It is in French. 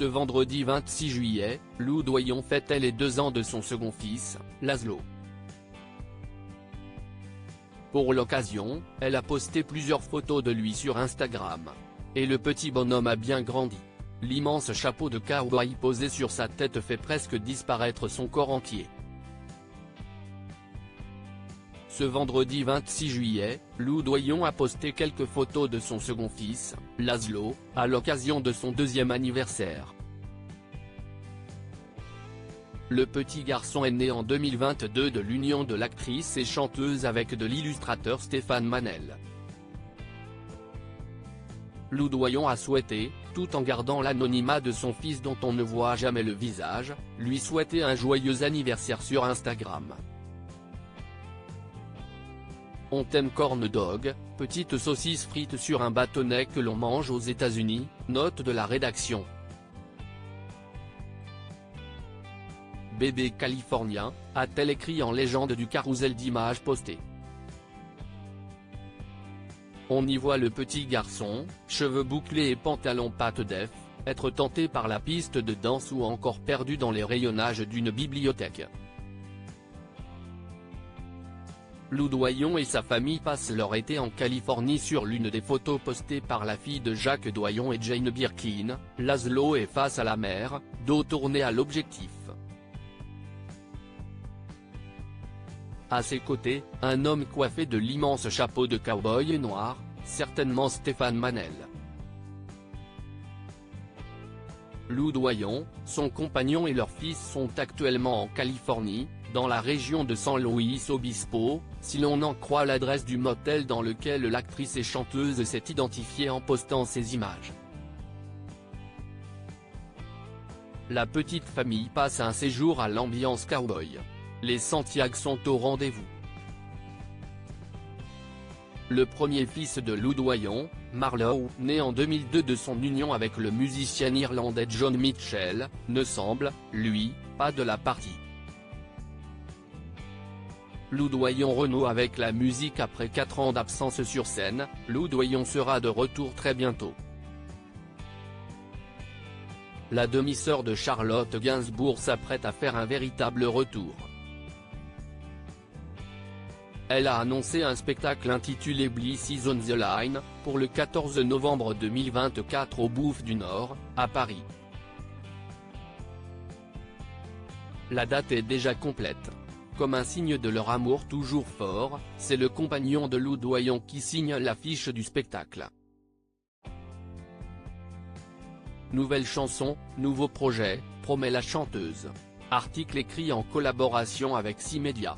Ce vendredi 26 juillet, Lou Doyon fêtait les 2 ans de son second fils, Laszlo. Pour l'occasion, elle a posté plusieurs photos de lui sur Instagram. Et le petit bonhomme a bien grandi. L'immense chapeau de cow-boy posé sur sa tête fait presque disparaître son corps entier. Ce vendredi 26 juillet, Lou Doyon a posté quelques photos de son second fils, Laszlo, à l'occasion de son 2e anniversaire. Le petit garçon est né en 2022 de l'union de l'actrice et chanteuse avec de l'illustrateur Stéphane Manel. Lou Doyon a souhaité, tout en gardant l'anonymat de son fils dont on ne voit jamais le visage, lui souhaiter un joyeux anniversaire sur Instagram. On t'aime corn dog, petite saucisse frite sur un bâtonnet que l'on mange aux États-Unis, note de la rédaction. Bébé californien, a-t-elle écrit en légende du carrousel d'images postées. On y voit le petit garçon, cheveux bouclés et pantalon pâte d'Ef, être tenté par la piste de danse ou encore perdu dans les rayonnages d'une bibliothèque. Lou Doyon et sa famille passent leur été en Californie. Sur l'une des photos postées par la fille de Jacques Doyon et Jane Birkin, Laszlo est face à la mer, dos tourné à l'objectif. À ses côtés, un homme coiffé de l'immense chapeau de cow-boy noir, certainement Stéphane Manel. Lou Doyon, son compagnon et leur fils sont actuellement en Californie, dans la région de San Luis Obispo, si l'on en croit l'adresse du motel dans lequel l'actrice et chanteuse s'est identifiée en postant ces images. La petite famille passe un séjour à l'ambiance cowboy. Les Santiago sont au rendez-vous. Le premier fils de Lou Doyon, Marlowe, né en 2002 de son union avec le musicien irlandais John Mitchell, ne semble, lui, pas de la partie. Lou Doyon renoue avec la musique après 4 ans d'absence sur scène. Lou Doyon sera de retour très bientôt. La demi-sœur de Charlotte Gainsbourg s'apprête à faire un véritable retour. Elle a annoncé un spectacle intitulé Bliss is on the Line, pour le 14 novembre 2024 au Bouffe du Nord, à Paris. La date est déjà complète. Comme un signe de leur amour toujours fort, c'est le compagnon de Lou Doyon qui signe l'affiche du spectacle. Nouvelle chanson, nouveau projet, promet la chanteuse. Article écrit en collaboration avec 6 médias.